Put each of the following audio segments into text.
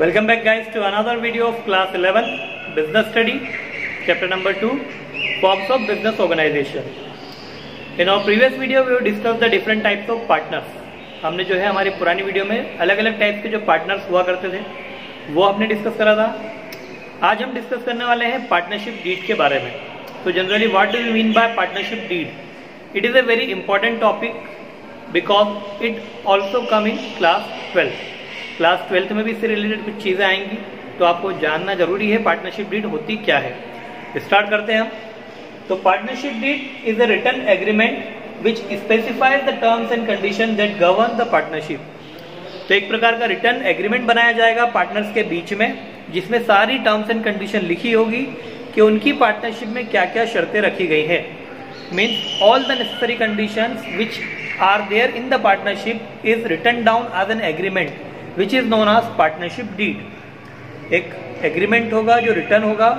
Welcome back guys to another video of class 11 business study chapter number 2 forms of business organization. In our previous video we discussed the different types of partners. हमने जो है हमारी पुरानी video में अलग अलग type के जो पार्टनर्स हुआ करते थे वो हमने डिस्कस करा था. आज हम डिस्कस करने वाले हैं पार्टनरशिप डीड के बारे में. तो generally what do we mean by partnership deed? It is a very important topic because it also come in class 12. Class 12th में भी इससे रिलेटेड कुछ चीजें आएंगी तो आपको जानना जरूरी है पार्टनरशिप डीड होती क्या है. स्टार्ट करते हैं हम. तो partnership deed is a written agreement which specifies the terms and condition that govern the partnership. तो एक प्रकार का रिटन एग्रीमेंट बनाया जाएगा पार्टनर्स के बीच में जिसमें सारी टर्म्स एंड कंडीशन लिखी होगी कि उनकी पार्टनरशिप में क्या क्या शर्तें रखी गई है. Means all the necessary conditions which are there in the partnership is written down as an agreement which is known as partnership deed. एक एग्रीमेंट होगा जो रिटर्न होगा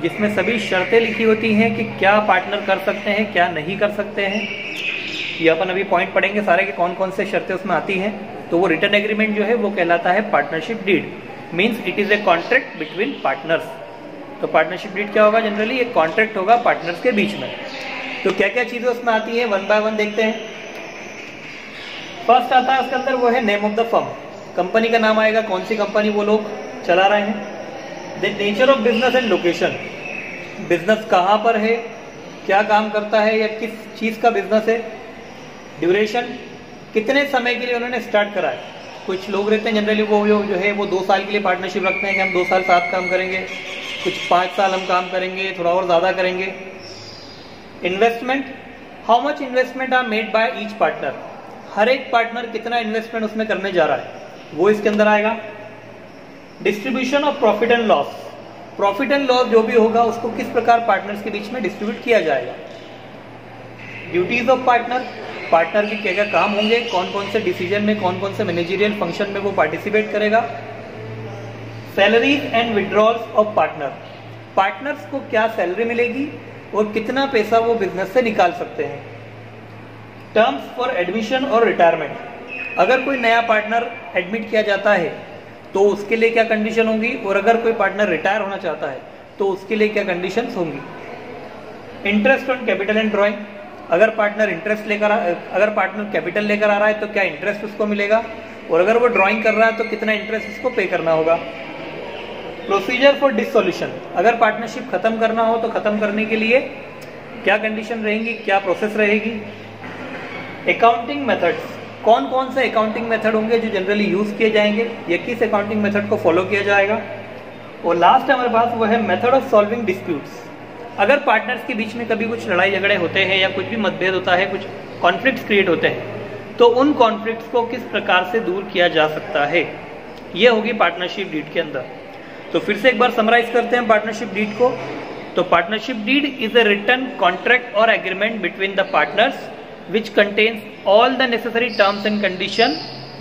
जिसमें सभी शर्तें लिखी होती हैं कि क्या पार्टनर कर सकते हैं क्या नहीं कर सकते हैं. ये अपन अभी पॉइंट पढ़ेंगे सारे के कौन कौन से शर्तें उसमें आती हैं. तो वो रिटर्न एग्रीमेंट जो है वो कहलाता है partnership deed. Means it is a contract between partners. तो पार्टनरशिप डीड क्या होगा? जनरली एक कॉन्ट्रैक्ट होगा पार्टनर्स के बीच में. तो क्या क्या चीजें उसमें आती है वन बाय वन देखते हैं. फर्स्ट आता है उसके अंदर वो है name of the firm. Company का नाम आएगा, कौन सी कंपनी वो लोग चला रहे हैं. The nature of business and location. Business कहाँ पर है, क्या काम करता है या किस चीज का बिजनेस है. ड्यूरेशन, कितने समय के लिए उन्होंने स्टार्ट करा है. कुछ लोग रहते हैं जनरली वो जो है वो 2 साल के लिए पार्टनरशिप रखते हैं कि हम 2 साल साथ काम करेंगे, कुछ 5 साल हम काम करेंगे, थोड़ा और ज्यादा करेंगे. Investment, how much investment are made by each partner. हर एक पार्टनर कितना इन्वेस्टमेंट उसमें करने जा रहा है वो इसके अंदर आएगा. Distribution of profit and loss. Profit and loss जो भी होगा उसको किस प्रकार पार्टनर्स के बीच में डिस्ट्रीब्यूट किया जाएगा. Duties of partner. पार्टनर के क्या क्या काम होंगे, कौन कौन से डिसीजन में, कौन कौन से मैनेजरियल फंक्शन में वो पार्टिसिपेट करेगा. Salaries and withdrawals of partner. Partners को क्या सैलरी मिलेगी और कितना पैसा वो बिजनेस से निकाल सकते हैं. टर्म्स फॉर एडमिशन और रिटायरमेंट. अगर कोई नया पार्टनर एडमिट किया जाता है तो उसके लिए क्या कंडीशन होंगी और अगर कोई पार्टनर रिटायर होना चाहता है तो उसके लिए क्या कंडीशंस होंगी. Interest on capital and drawing. अगर पार्टनर अगर पार्टनर कैपिटल लेकर आ रहा है तो क्या इंटरेस्ट उसको मिलेगा और अगर वो ड्राइंग कर रहा है तो कितना इंटरेस्ट उसको पे करना होगा. Procedure for dissolution. अगर पार्टनरशिप खत्म करना हो तो खत्म करने के लिए क्या कंडीशन रहेंगी, क्या प्रोसेस रहेगी. Accounting methods. कौन कौन से अकाउंटिंग मेथड होंगे जो जनरली यूज किए जाएंगे या किस अकाउंटिंग मेथड को फॉलो किया जाएगा. और लास्ट हमारे पास वो है मेथड ऑफ सॉल्विंग डिस्प्यूट्स. अगर पार्टनर्स के बीच में कभी कुछ लड़ाई झगड़े होते हैं या कुछ भी मतभेद होता है, कुछ कॉन्फ्लिक्ट्स क्रिएट होते हैं तो उन कॉन्फ्लिक्ट्स को किस प्रकार से दूर किया जा सकता है. ये होगी पार्टनरशिप डीड के अंदर. तो फिर से एक बार समराइज करते हैं पार्टनरशिप डीड को. तो partnership deed is a written contract और agreement between the partners which contains all the necessary terms and condition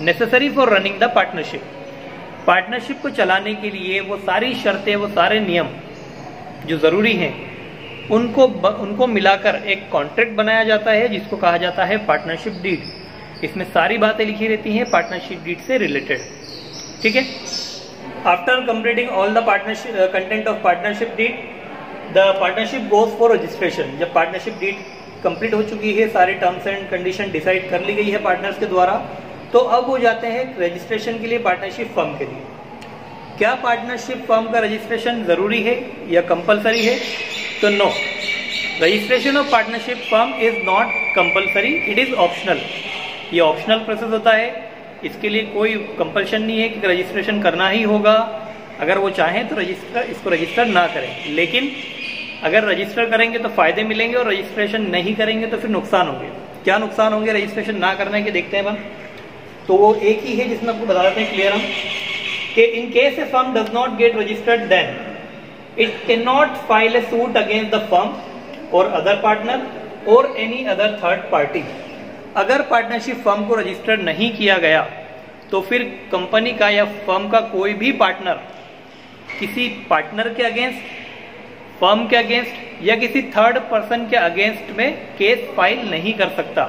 necessary for running the partnership. Partnership को चलाने के लिए वो सारी शर्तें, वो सारे नियम जो जरूरी हैं उनको मिलाकर एक कॉन्ट्रैक्ट बनाया जाता है जिसको कहा जाता है पार्टनरशिप डीड. इसमें सारी बातें लिखी रहती हैं पार्टनरशिप डीड से रिलेटेड. ठीक है. After completing all the partnership content of partnership did the partnership goes for registration. जब पार्टनरशिप डीड कंप्लीट हो चुकी है, सारी टर्म्स एंड कंडीशन डिसाइड कर ली गई है पार्टनर्स के द्वारा, तो अब वो जाते हैं रजिस्ट्रेशन के लिए पार्टनरशिप फर्म के लिए. क्या पार्टनरशिप फर्म का रजिस्ट्रेशन जरूरी है या कंपलसरी है? तो no. Registration of partnership firm is not compulsory, it is optional. ये ऑप्शनल प्रोसेस होता है. इसके लिए कोई कंपल्शन नहीं है कि रजिस्ट्रेशन करना ही होगा. अगर वो चाहें तो इसको रजिस्टर ना करें, लेकिन अगर रजिस्टर करेंगे तो फायदे मिलेंगे और रजिस्ट्रेशन नहीं करेंगे तो फिर नुकसान होंगे. क्या नुकसान होंगे रजिस्ट्रेशन ना करने के देखते हैं हम. तो वो एक ही है जिसमें आपको बता देते हैं क्लियर हम कि in case a firm does not get registered then it can not file a suit against the firm और अदर पार्टनर और एनी अदर थर्ड पार्टी. अगर पार्टनरशिप फर्म को रजिस्टर नहीं किया गया तो फिर कंपनी का या फर्म का कोई भी पार्टनर किसी पार्टनर के अगेंस्ट, फर्म के अगेंस्ट या किसी थर्ड पर्सन के अगेंस्ट में केस फाइल नहीं कर सकता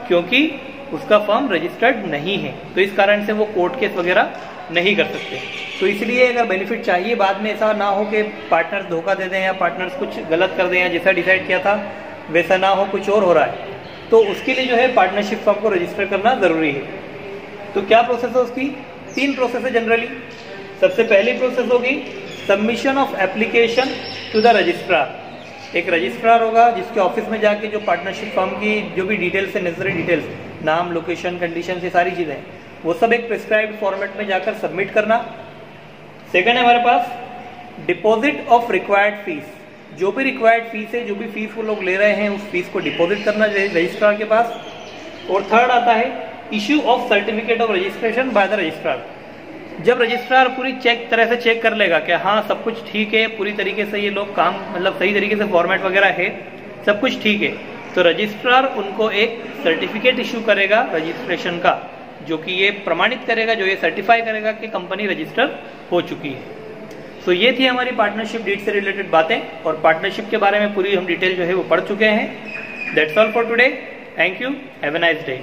क्योंकि उसका फर्म रजिस्टर्ड नहीं है. तो इस कारण से वो कोर्ट केस वगैरह नहीं कर सकते। तो इसलिए अगर बेनिफिट चाहिए बाद में, ऐसा ना हो कि पार्टनर्स धोखा दे दें या पार्टनर्स कुछ गलत कर दें या जैसा डिसाइड किया था वैसा ना हो, कुछ और हो रहा है, तो उसके लिए जो है पार्टनरशिप फर्म को रजिस्टर करना ज़रूरी है। तो क्या प्रोसेस है उसकी? 3 प्रोसेस है जनरली। सबसे पहली प्रोसेस होगी submission of application to the registrar. एक रजिस्ट्रार होगा जिसके ऑफिस में जाके जो पार्टनरशिप फर्म की जो भी डिटेल्स है, नेसेसरी डिटेल्स, नाम, लोकेशन, कंडीशन, ये सारी चीज़ें, वो सब एक प्रिस्क्राइब्ड फॉर्मेट में जाकर सबमिट करना। सेकंड है हमारे पास डिपॉजिट ऑफ रिक्वायर्ड फीस। जो भी रिक्वायर्ड फीस है, जो भी फीस वो लोग ले रहे हैं, उस फीस को डिपॉजिट करना रजिस्ट्रार के पास। और थर्ड आता है issue of certificate of registration by the registrar. जब रजिस्ट्रार पूरी तरह से चेक कर लेगा कि हाँ सब कुछ ठीक है, पूरी तरीके से ये लोग काम, मतलब सही तरीके से फॉर्मेट वगैरह है, सब कुछ ठीक है, तो रजिस्ट्रार उनको एक सर्टिफिकेट इशू करेगा रजिस्ट्रेशन का, जो कि ये प्रमाणित करेगा, जो ये सर्टिफाई करेगा कि कंपनी रजिस्टर हो चुकी है। सो ये थी हमारी पार्टनरशिप डीड से रिलेटेड बातें, और पार्टनरशिप के बारे में पूरी हम डिटेल जो है वो पढ़ चुके हैं। That's all for today. Thank you. Have a nice day.